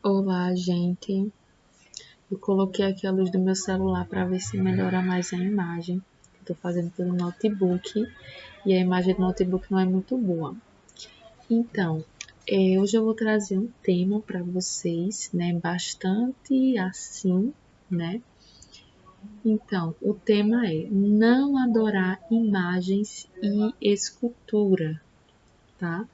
Olá, gente. Eu coloquei aqui a luz do meu celular para ver se melhora mais a imagem. Estou fazendo pelo notebook e a imagem do notebook não é muito boa. Então, hoje eu vou trazer um tema para vocês, né? Bastante assim, né? Então, o tema é não adorar imagens e escultura, tá?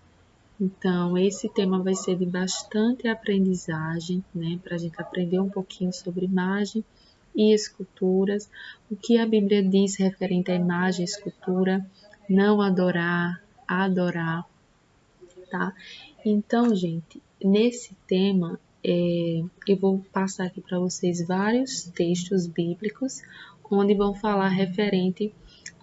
Então, esse tema vai ser de bastante aprendizagem, né? Para a gente aprender um pouquinho sobre imagem e esculturas, o que a Bíblia diz referente à imagem e escultura, não adorar, adorar, tá? Então, gente, nesse tema, eu vou passar aqui para vocês vários textos bíblicos, onde vão falar referente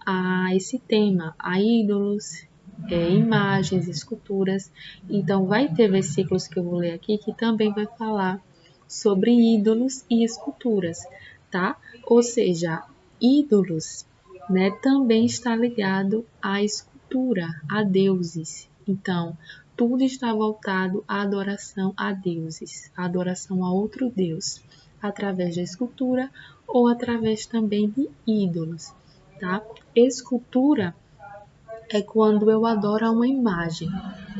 a esse tema, a ídolos, imagens, esculturas. Então, vai ter versículos que eu vou ler aqui que também vai falar sobre ídolos e esculturas, tá? Ou seja, ídolos, né, também está ligado à escultura, a deuses. Então, tudo está voltado à adoração a deuses, à adoração a outro Deus, através da escultura ou através também de ídolos, tá? Escultura é quando eu adoro a uma imagem,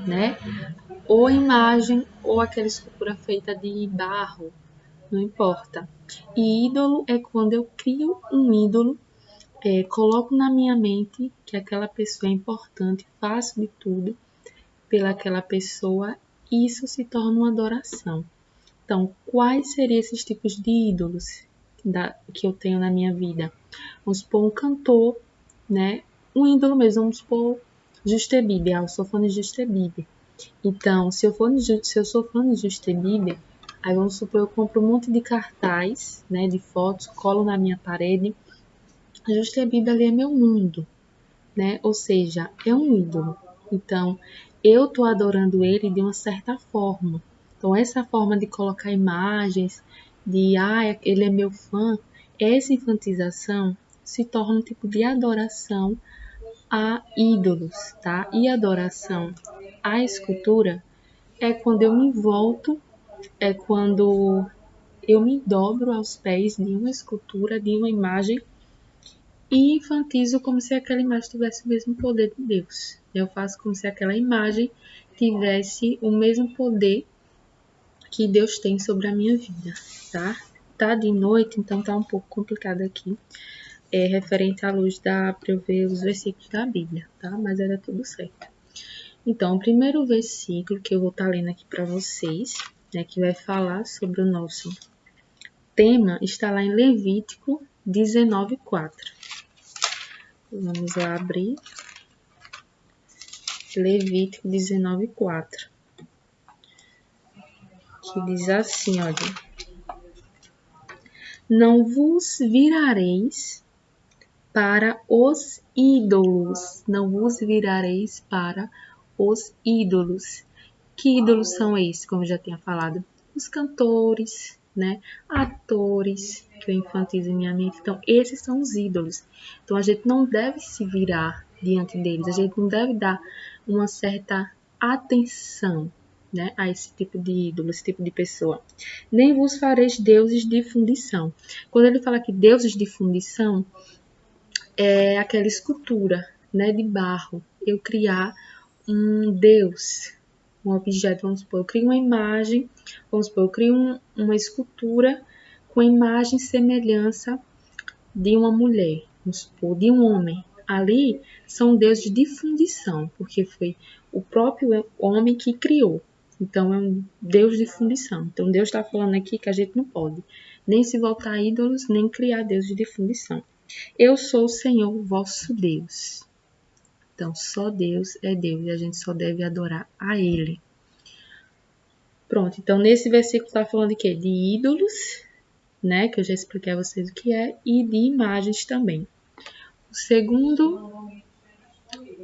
né? Ou imagem ou aquela escultura feita de barro, não importa. E ídolo é quando eu crio um ídolo, coloco na minha mente que aquela pessoa é importante, faço de tudo pelaquela pessoa e isso se torna uma adoração. Então, quais seriam esses tipos de ídolos que eu tenho na minha vida? Vamos supor um cantor, né? Um ídolo mesmo, vamos supor Justin Bieber. Eu sou fã de Justin Bieber. Então, se eu sou fã de Justin Bieber, aí vamos supor eu compro um monte de cartaz, né, de fotos, colo na minha parede. Justin Bieber ali é meu mundo, né? Ou seja, é um ídolo. Então, eu tô adorando ele de uma certa forma. Então, essa forma de colocar imagens, ele é meu fã, essa infantilização se torna um tipo de adoração a ídolos, tá? E adoração à escultura é quando eu me volto, é quando eu me dobro aos pés de uma escultura, de uma imagem e infantizo como se aquela imagem tivesse o mesmo poder de Deus. Eu faço como se aquela imagem tivesse o mesmo poder que Deus tem sobre a minha vida, tá? Tá de noite, então tá um pouco complicado aqui. É referente à luz, dá para eu ver os versículos da Bíblia, tá? Mas era tudo certo. Então, o primeiro versículo que eu vou estar lendo aqui para vocês, né, que vai falar sobre o nosso tema, está lá em Levítico 19:4. Vamos lá abrir. Levítico 19:4. Que diz assim, olha: não vos virareis para os ídolos. Não vos virareis para os ídolos. Que ídolos são esses, como eu já tinha falado? Os cantores, né? Atores, que eu infantizo em minha mente. Então, esses são os ídolos. Então, a gente não deve se virar diante deles. A gente não deve dar uma certa atenção, né, a esse tipo de ídolo, esse tipo de pessoa. Nem vos fareis deuses de fundição. Quando ele fala que deuses de fundição, é aquela escultura, né, de barro. Eu criar um deus, um objeto, vamos supor, eu crio uma imagem, vamos supor, eu crio uma escultura com a imagem e semelhança de uma mulher, vamos supor, de um homem. Ali são deuses de fundição, porque foi o próprio homem que criou. Então, é um Deus de fundição. Então, Deus está falando aqui que a gente não pode nem se voltar a ídolos, nem criar deuses de fundição. Eu sou o Senhor, vosso Deus. Então, só Deus é Deus e a gente só deve adorar a Ele. Pronto, então nesse versículo está falando de quê? De ídolos, né? Que eu já expliquei a vocês o que é, e de imagens também. O segundo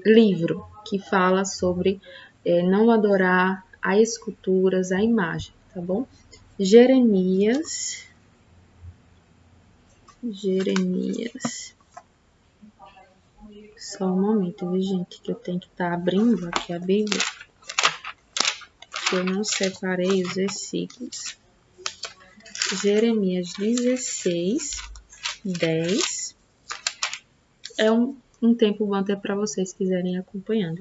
livro que fala sobre não adorar a esculturas, a imagem, tá bom? Jeremias. Só um momento, viu, gente? Que eu tenho que estar abrindo aqui a Bíblia. Eu não separei os versículos. Jeremias 16, 10. É um tempo bom até para vocês quiserem acompanhando.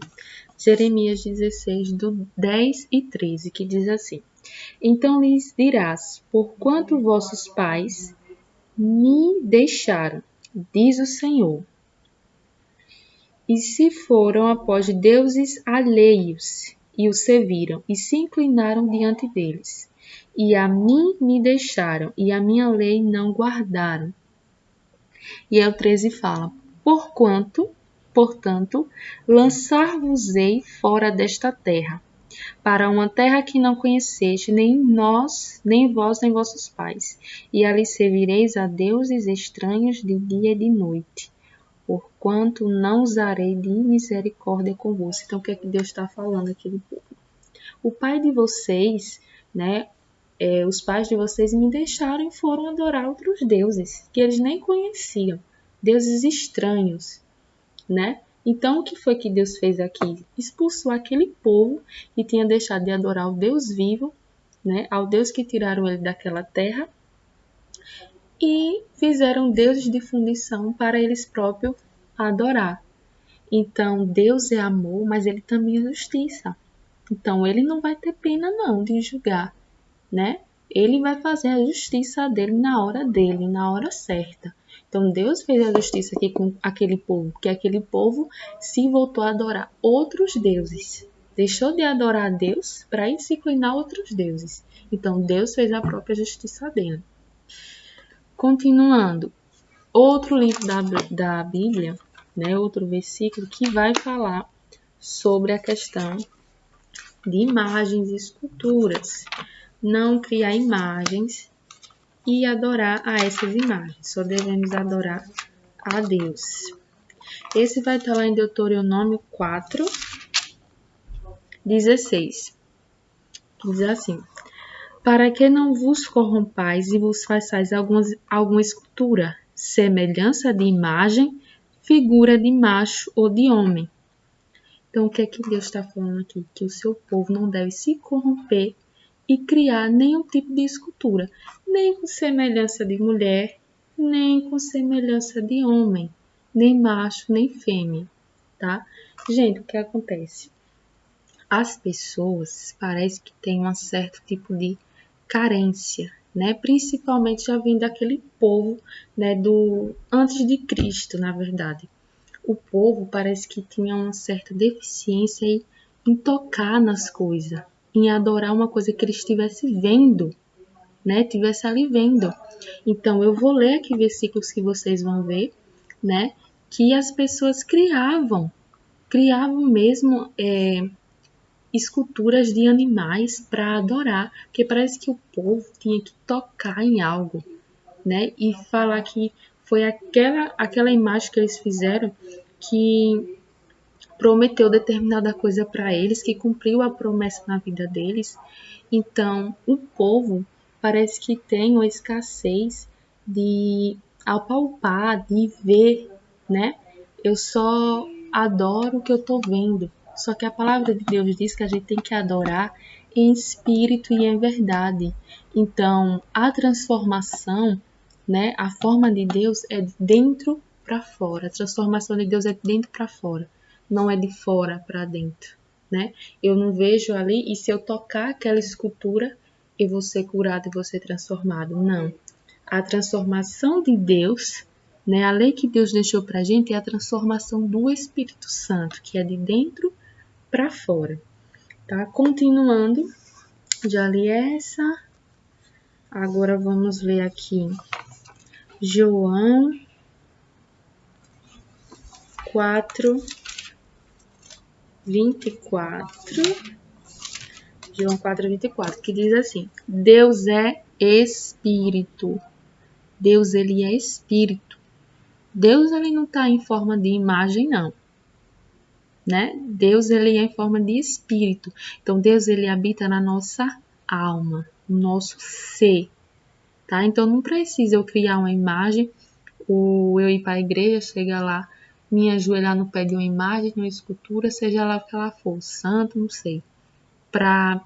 Jeremias 16, do 10 e 13, que diz assim: Então lhes dirás, porquanto vossos pais me deixaram, diz o Senhor, e se foram após deuses alheios, e os serviram, e se inclinaram diante deles, e a mim me deixaram, e a minha lei não guardaram. E aí o 13 fala, portanto, lançar-vos-ei fora desta terra, para uma terra que não conheceste, nem nós, nem vós, nem vossos pais, e ali servireis a deuses estranhos de dia e de noite, porquanto não usarei de misericórdia convosco. Então, o que é que Deus está falando aqui do povo? O pai de vocês, né, os pais de vocês me deixaram e foram adorar outros deuses, que eles nem conheciam, deuses estranhos, né? Então, o que foi que Deus fez aqui? Expulsou aquele povo que tinha deixado de adorar o Deus vivo, né? Ao Deus que tiraram ele daquela terra, e fizeram deuses de fundição para eles próprios adorar. Então, Deus é amor, mas ele também é justiça. Então, ele não vai ter pena não de julgar, né? Ele vai fazer a justiça dele, na hora certa. Então, Deus fez a justiça aqui com aquele povo, porque aquele povo se voltou a adorar outros deuses. Deixou de adorar a Deus para ir se inclinar a outros deuses. Então, Deus fez a própria justiça dele. Continuando, outro livro da Bíblia, né, outro versículo que vai falar sobre a questão de imagens e esculturas. Não criar imagens e adorar a essas imagens. Só devemos adorar a Deus. Esse vai estar lá em Deuteronômio 4, 16. Diz assim: Para que não vos corrompais e vos façais alguma escultura, semelhança de imagem, figura de macho ou de homem. Então, o que é que Deus está falando aqui? Que o seu povo não deve se corromper e criar nenhum tipo de escultura, nem com semelhança de mulher, nem com semelhança de homem, nem macho, nem fêmea, tá? Gente, o que acontece? As pessoas parece que têm um certo tipo de carência, né? Principalmente já vem daquele povo, né, do antes de Cristo, na verdade. O povo parece que tinha uma certa deficiência em tocar nas coisas, em adorar uma coisa que ele estivesse vendo, né? Tivesse ali vendo. Então, eu vou ler aqui versículos que vocês vão ver, né? Que as pessoas criavam mesmo esculturas de animais para adorar, porque parece que o povo tinha que tocar em algo, né? E falar que foi aquela imagem que eles fizeram que prometeu determinada coisa para eles, que cumpriu a promessa na vida deles. Então, o povo parece que tem uma escassez de apalpar, de ver, né? Eu só adoro o que eu estou vendo. Só que a palavra de Deus diz que a gente tem que adorar em espírito e em verdade. Então, a transformação, né? A forma de Deus é de dentro para fora. A transformação de Deus é de dentro para fora, não é de fora para dentro, né? Eu não vejo ali e se eu tocar aquela escultura, eu vou ser curado e vou ser transformado. Não. A transformação de Deus, né? A lei que Deus deixou para a gente é a transformação do Espírito Santo, que é de dentro para fora, tá? Continuando, já li essa. Agora vamos ler aqui João 4, 24. João 4, 24, que diz assim: Deus é Espírito. Deus, ele é Espírito. Deus, ele não está em forma de imagem, não, né? Deus, ele é em forma de Espírito. Então, Deus, ele habita na nossa alma, no nosso ser, tá? Então, não precisa eu criar uma imagem, ou eu ir para a igreja, chegar lá, me ajoelhar no pé de uma imagem, de uma escultura, seja lá o que ela for, santo, não sei, para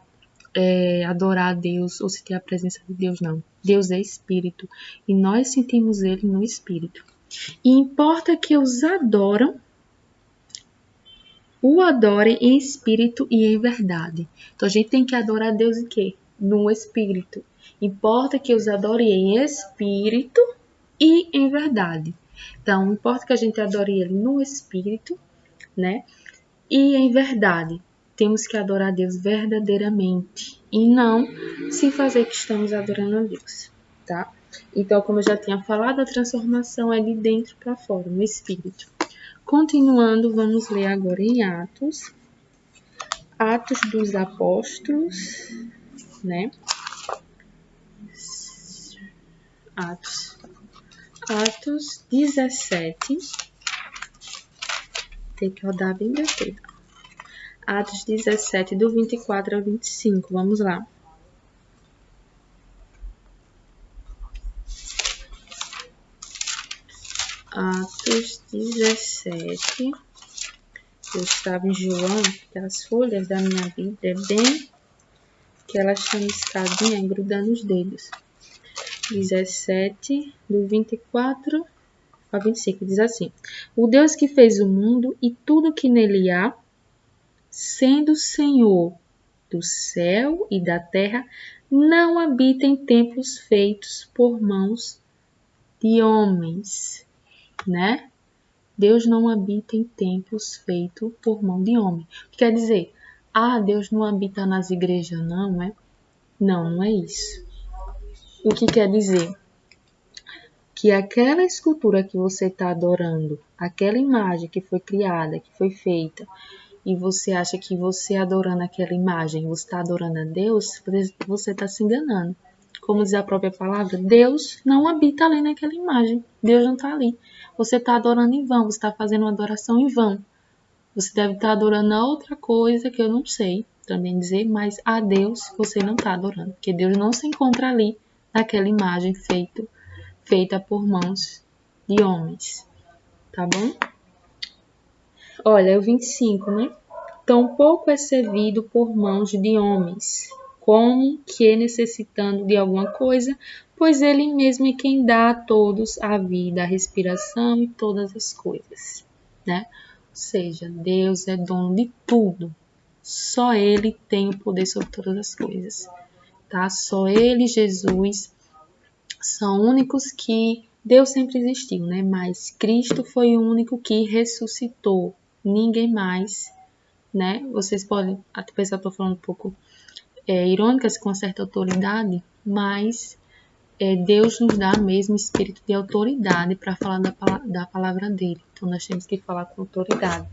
adorar a Deus ou sentir a presença de Deus, não. Deus é espírito e nós sentimos ele no espírito. E importa que os adoram, o adorem em espírito e em verdade. Então a gente tem que adorar a Deus em quê? No espírito. Importa que os adorem em espírito e em verdade. Então, importa que a gente adore ele no espírito, né? E em verdade. Temos que adorar a Deus verdadeiramente e não se fazer que estamos adorando a Deus, tá? Então, como eu já tinha falado, a transformação é de dentro para fora, no espírito. Continuando, vamos ler agora em Atos. Atos dos Apóstolos, né? Atos 17. Tem que rodar bem besteira. Atos 17, do 24 ao 25. Vamos lá. Atos 17. Eu estava enjoando aquelas folhas da minha Bíblia, bem que elas estão escadinha grudando os dedos. 17, do 24 ao 25, diz assim: O Deus que fez o mundo e tudo que nele há, sendo Senhor do céu e da terra, não habita em templos feitos por mãos de homens, né? Deus não habita em templos feitos por mão de homem. O que quer dizer? Deus não habita nas igrejas, não é? Não, não é isso. O que quer dizer? Que aquela escultura que você está adorando, aquela imagem que foi criada, que foi feita, e você acha que você adorando aquela imagem, você está adorando a Deus, você está se enganando. Como diz a própria palavra, Deus não habita ali naquela imagem. Deus não está ali. Você está adorando em vão, você está fazendo uma adoração em vão. Você deve estar adorando a outra coisa que eu não sei também dizer, mas a Deus você não está adorando, porque Deus não se encontra ali naquela imagem feita por mãos de homens. Tá bom? Olha, o 25, né? Tampouco é servido por mãos de homens, como que necessitando de alguma coisa, pois ele mesmo é quem dá a todos a vida, a respiração e todas as coisas, né? Ou seja, Deus é dono de tudo. Só ele tem o poder sobre todas as coisas, tá? Só ele e Jesus são únicos que Deus sempre existiu, né? Mas Cristo foi o único que ressuscitou. Ninguém mais, né? Vocês podem até pensar que eu estou falando um pouco irônicas com certa autoridade, mas Deus nos dá mesmo espírito de autoridade para falar da palavra dele. Então nós temos que falar com autoridade.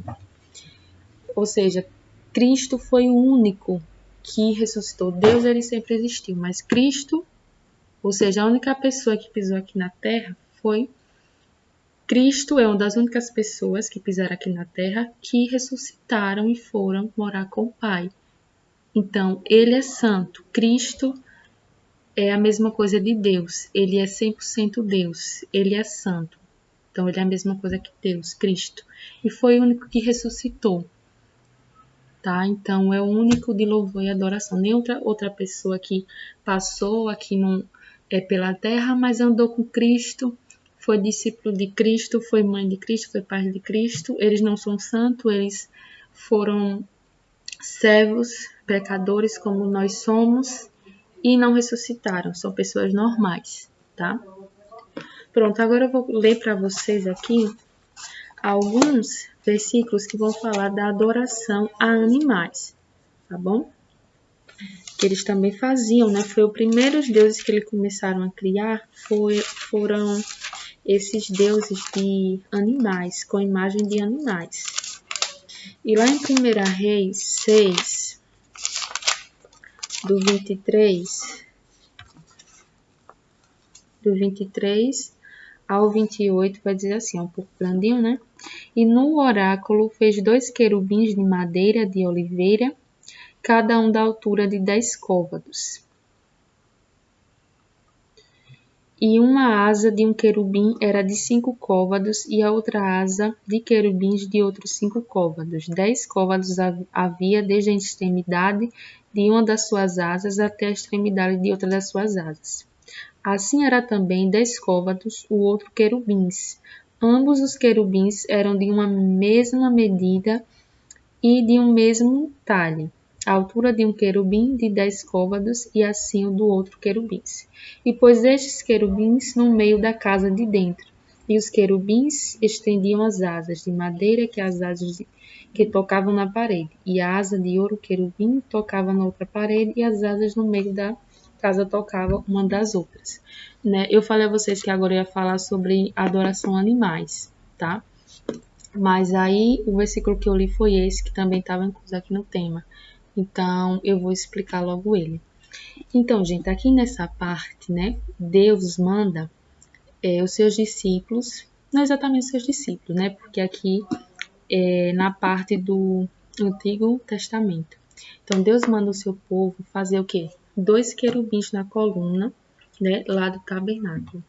Ou seja, Cristo foi o único que ressuscitou. Deus ele sempre existiu, mas Cristo, ou seja, a única pessoa que pisou aqui na terra foi Cristo. É uma das únicas pessoas que pisaram aqui na terra que ressuscitaram e foram morar com o Pai. Então, ele é santo. Cristo é a mesma coisa de Deus. Ele é 100% Deus. Ele é santo. Então, ele é a mesma coisa que Deus, Cristo. E foi o único que ressuscitou. Tá? Então, é o único de louvor e adoração. Nem outra pessoa que passou aqui pela terra, mas andou com Cristo, foi discípulo de Cristo, foi mãe de Cristo, foi pai de Cristo. Eles não são santos, eles foram servos, pecadores como nós somos e não ressuscitaram, são pessoas normais, tá? Pronto, agora eu vou ler para vocês aqui alguns versículos que vão falar da adoração a animais, tá bom? Que eles também faziam, né? Foi os primeiros deuses que eles começaram a criar, foram esses deuses de animais, com imagem de animais. E lá em 1 Reis 6, do 23 ao 28, vai dizer assim, um pouco grandinho, né? E no oráculo fez 2 querubins de madeira de oliveira, cada um da altura de 10 côvados. E uma asa de um querubim era de 5 côvados, e a outra asa de querubins de outros 5 côvados. 10 côvados havia desde a extremidade de uma das suas asas até a extremidade de outra das suas asas. Assim era também 10 côvados o outro querubins. Ambos os querubins eram de uma mesma medida e de um mesmo talhe. A altura de um querubim de 10 côvados e assim o do outro querubins. E pôs estes querubins no meio da casa de dentro. E os querubins estendiam as asas de madeira que tocavam na parede. E a asa de ouro querubim tocava na outra parede e as asas no meio da casa tocavam uma das outras. Né? Eu falei a vocês que agora eu ia falar sobre adoração a animais, tá? Mas aí o versículo que eu li foi esse, que também estava incluso aqui no tema. Então eu vou explicar logo ele. Então, gente, aqui nessa parte, né, Deus manda os seus discípulos, não exatamente os seus discípulos, né, porque aqui é na parte do Antigo Testamento. Então, Deus manda o seu povo fazer o quê? 2 querubins na coluna, né, lá do tabernáculo.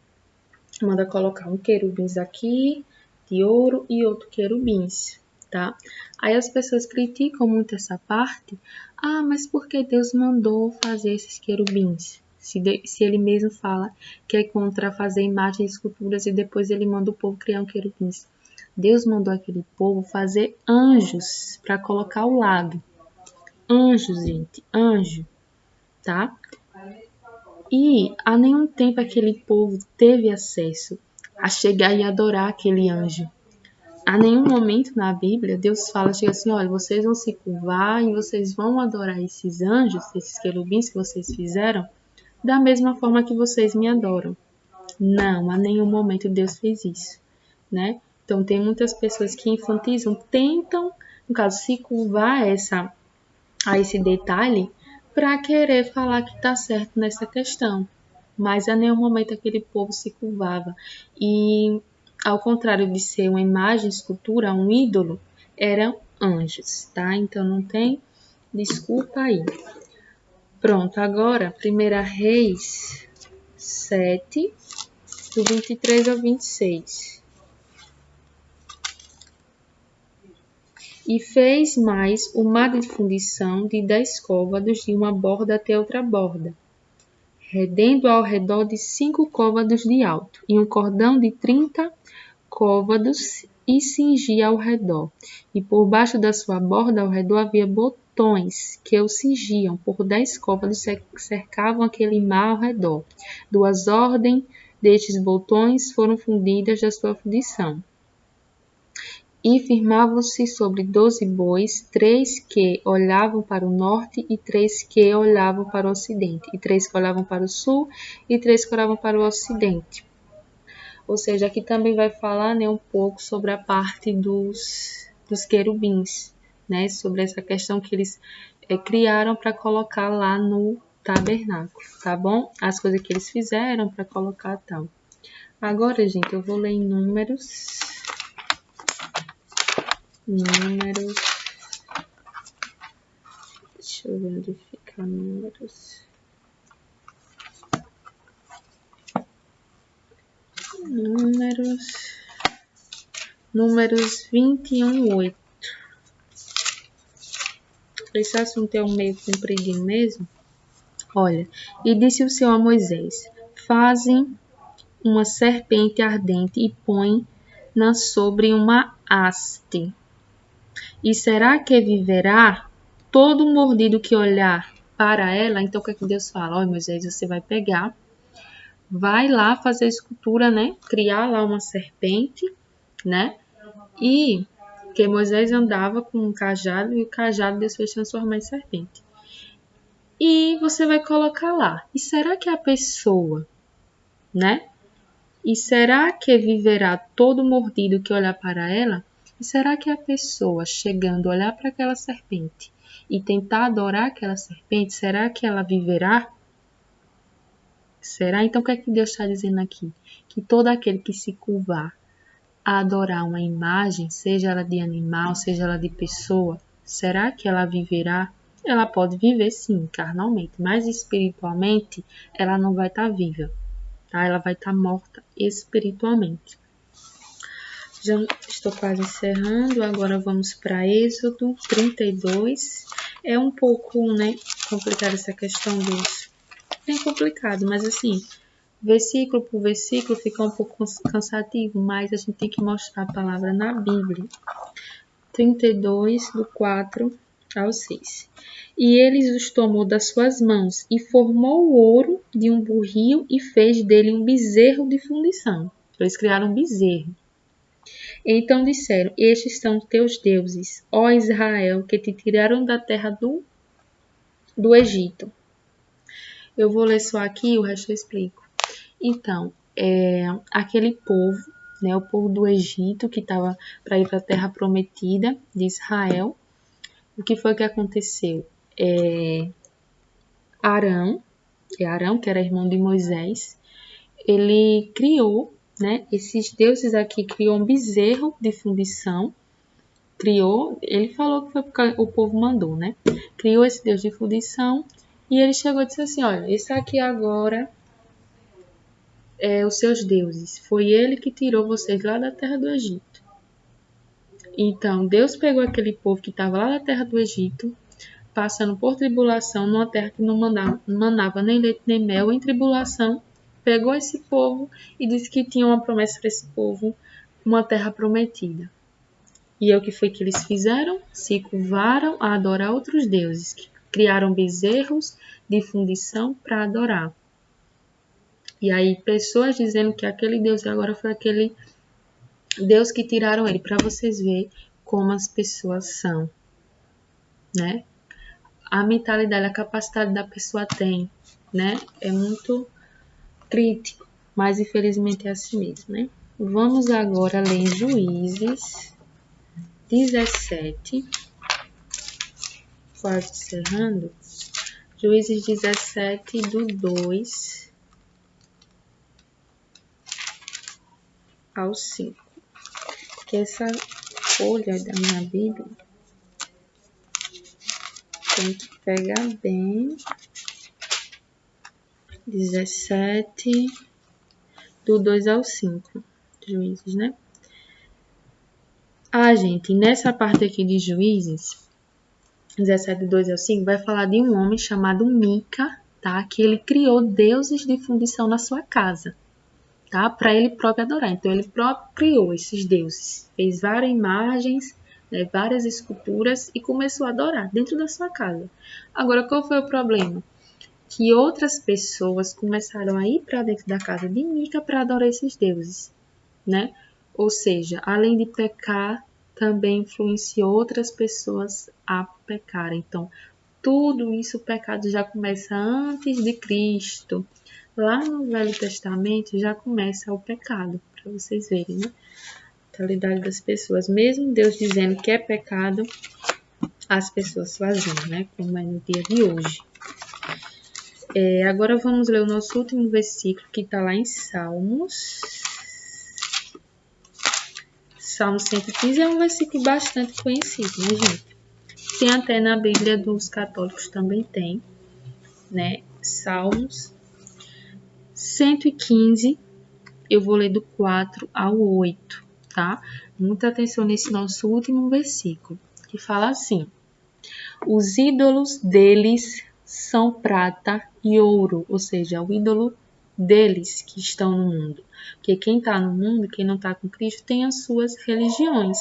Manda colocar um querubins aqui, de ouro, e outro querubins, tá? Aí as pessoas criticam muito essa parte. Ah, mas por que Deus mandou fazer esses querubins? Se ele mesmo fala que é contra fazer imagens e esculturas e depois ele manda o povo criar um querubins. Deus mandou aquele povo fazer anjos para colocar ao lado. Anjos, gente, anjo, tá? E a nenhum tempo aquele povo teve acesso a chegar e adorar aquele anjo. A nenhum momento na Bíblia Deus fala, chega assim, olha, vocês vão se curvar e vocês vão adorar esses anjos, esses querubins que vocês fizeram, da mesma forma que vocês me adoram. Não, a nenhum momento Deus fez isso, né? Então tem muitas pessoas que infantizam, tentam, no caso, se curvar a esse detalhe para querer falar que está certo nessa questão. Mas a nenhum momento aquele povo se curvava. E, ao contrário de ser uma imagem, escultura, um ídolo, eram anjos, tá? Então não tem desculpa aí. Pronto, agora, 1 Reis 7, do 23 ao 26. E fez mais uma de fundição de 10 côvados de uma borda até outra borda, rendendo ao redor de 5 côvados de alto, e um cordão de 30 côvados e cingia ao redor. E por baixo da sua borda ao redor havia botões que o cingiam, por 10 côvados cercavam aquele mar ao redor. 2 ordens destes botões foram fundidas da sua fundição. E firmavam-se sobre 12 bois, 3 que olhavam para o norte e 3 que olhavam para o ocidente, e 3 que olhavam para o sul e 3 que olhavam para o ocidente. Ou seja, aqui também vai falar, né, um pouco sobre a parte dos querubins, né, sobre essa questão que eles criaram para colocar lá no tabernáculo, tá bom? As coisas que eles fizeram para colocar tal. Agora, gente, eu vou ler em Números. Deixa eu verificar Números. Números 21:8. Esse assunto é um meio compridinho mesmo. Olha, e disse o Senhor a Moisés: fazem uma serpente ardente e põe-na sobre uma haste. E será que viverá todo mordido que olhar para ela? Então, o que é que Deus fala? Olha, Moisés, você vai pegar, vai lá fazer a escultura, né? Criar lá uma serpente, né? E que Moisés andava com um cajado e o cajado Deus fez transformar em serpente. E você vai colocar lá. E será que a pessoa, né? E será que viverá todo mordido que olhar para ela? E será que a pessoa, chegando a olhar para aquela serpente e tentar adorar aquela serpente, será que ela viverá? Será? Então, o que é que Deus está dizendo aqui? Que todo aquele que se curvar a adorar uma imagem, seja ela de animal, seja ela de pessoa, será que ela viverá? Ela pode viver sim, carnalmente, mas espiritualmente ela não vai estar viva, tá? Ela vai estar morta espiritualmente. Já estou quase encerrando, agora vamos para Êxodo 32. É um pouco, né, complicada essa questão dos... Bem complicado, mas assim, versículo por versículo fica um pouco cansativo, mas a gente tem que mostrar a palavra na Bíblia. 32, do 4 ao 6. E ele os tomou das suas mãos e formou o ouro de um burril e fez dele um bezerro de fundição. Eles criaram um bezerro. Então disseram: Estes são teus deuses, ó Israel, que te tiraram da terra do Egito. Eu vou ler só aqui, o resto eu explico. Então, aquele povo, né, o povo do Egito, que estava para ir para a terra prometida de Israel, o que foi que aconteceu? Arão, que era irmão de Moisés, ele criou, né, esses deuses aqui, criou um bezerro de fundição, ele falou que foi porque o povo mandou, né? Criou esse deus de fundição e ele chegou e disse assim, olha, esse aqui agora é os seus deuses. Foi ele que tirou vocês lá da terra do Egito. Então, Deus pegou aquele povo que estava lá na terra do Egito, passando por tribulação, numa terra que não manava nem leite nem mel, em tribulação, pegou esse povo e disse que tinha uma promessa para esse povo, uma terra prometida. E o que foi que eles fizeram? Se curvaram a adorar outros deuses, criaram bezerros de fundição para adorar. E aí pessoas dizendo que aquele Deus agora foi aquele Deus que tiraram ele, para vocês verem como as pessoas são, né? A mentalidade, a capacidade da pessoa tem, né? É muito crítico, mas infelizmente é assim mesmo, né? Vamos agora ler Juízes 17, quase encerrando. Juízes 17, do 2 ao 5. Que essa folha da minha Bíblia tem que pegar bem. 17, do 2 ao 5. Juízes, né? Gente, nessa parte aqui de Juízes, 17, do 2 ao 5, vai falar de um homem chamado Mica, tá? Que ele criou deuses de fundição na sua casa, tá? Para ele próprio adorar. Então, ele próprio criou esses deuses. Fez várias imagens, né, várias esculturas e começou a adorar dentro da sua casa. Agora, qual foi o problema? Que outras pessoas começaram a ir para dentro da casa de Mica para adorar esses deuses, né? Ou seja, além de pecar, também influenciou outras pessoas a pecar. Então, tudo isso, o pecado já começa antes de Cristo. Lá no Velho Testamento já começa o pecado, para vocês verem, né? A mentalidade das pessoas. Mesmo Deus dizendo que é pecado, as pessoas faziam, né? Como é no dia de hoje. Agora vamos ler o nosso último versículo, que está lá em Salmos. Salmo 115 é um versículo bastante conhecido, né, gente? Tem até na Bíblia dos católicos também tem, né? Salmos 115, eu vou ler do 4 ao 8, tá? Muita atenção nesse nosso último versículo, que fala assim: os ídolos deles são prata e ouro, ou seja, o ídolo deles que estão no mundo. Porque quem está no mundo, quem não está com Cristo, tem as suas religiões,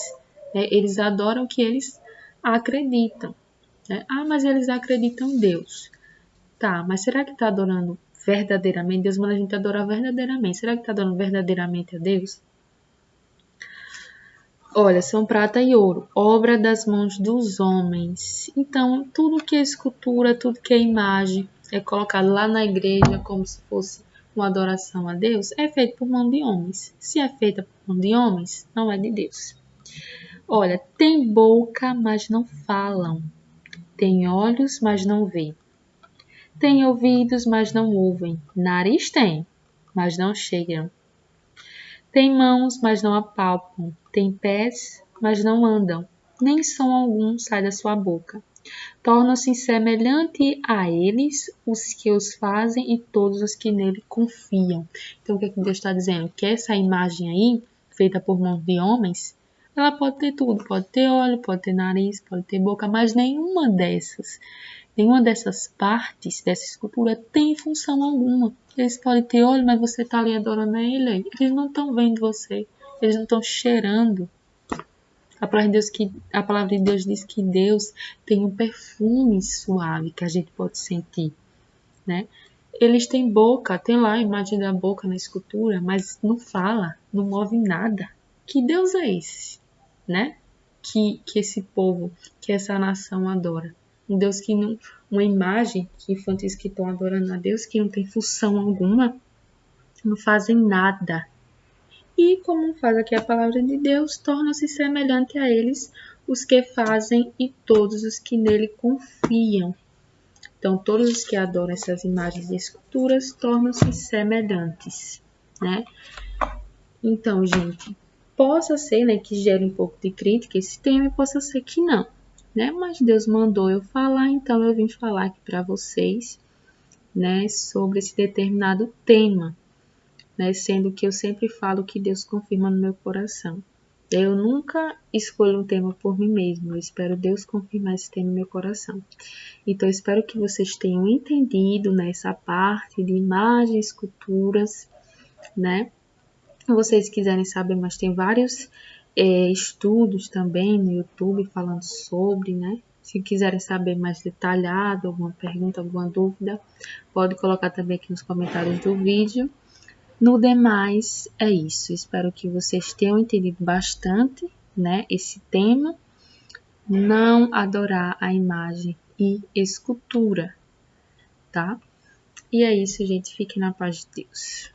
né? Eles adoram o que eles acreditam, né? Mas eles acreditam em Deus. Tá, mas será que está adorando verdadeiramente? Deus manda a gente adorar verdadeiramente. Será que está adorando verdadeiramente a Deus? Olha, são prata e ouro, obra das mãos dos homens. Então, tudo que é escultura, tudo que é imagem, é colocado lá na igreja como se fosse uma adoração a Deus, é feito por mão de homens. Se é feita por mão de homens, não é de Deus. Olha, tem boca, mas não falam. Tem olhos, mas não veem. Tem ouvidos, mas não ouvem. Nariz tem, mas não cheiram. Tem mãos, mas não apalpam. Tem pés, mas não andam. Nem som algum sai da sua boca. Tornam-se semelhante a eles os que os fazem e todos os que nele confiam. Então, o que Deus está dizendo? Que essa imagem aí feita por mãos de homens, ela pode ter tudo, pode ter olho, pode ter nariz, pode ter boca, mas nenhuma dessas partes dessa escultura tem função alguma. Eles podem ter olho, mas você está ali adorando ele, eles não estão vendo você, eles não estão cheirando. A palavra de Deus diz que Deus tem um perfume suave que a gente pode sentir, né? Eles têm boca, tem lá a imagem da boca na escultura, mas não fala, não move nada. Que Deus é esse, né? Que esse povo, que essa nação adora. Um Deus que não, uma imagem que infantis que estão adorando a Deus que não tem função alguma, não fazem nada. E como faz aqui a palavra de Deus, torna-se semelhante a eles os que fazem e todos os que nele confiam. Então, todos os que adoram essas imagens e esculturas tornam-se semelhantes, né? Então, gente, possa ser, né, que gere um pouco de crítica esse tema e possa ser que não, né? Mas Deus mandou eu falar, então eu vim falar aqui para vocês, né, sobre esse determinado tema, né? Sendo que eu sempre falo que Deus confirma no meu coração. Eu nunca escolho um tema por mim mesmo, eu espero Deus confirmar esse tema no meu coração. Então, eu espero que vocês tenham entendido nessa parte de imagens, esculturas, né? Se vocês quiserem saber mais, tem vários estudos também no YouTube falando sobre, né? Se quiserem saber mais detalhado, alguma pergunta, alguma dúvida, pode colocar também aqui nos comentários do vídeo. No demais, é isso. Espero que vocês tenham entendido bastante, né, esse tema. Não adorar a imagem e escultura, tá? E é isso, gente. Fiquem na paz de Deus.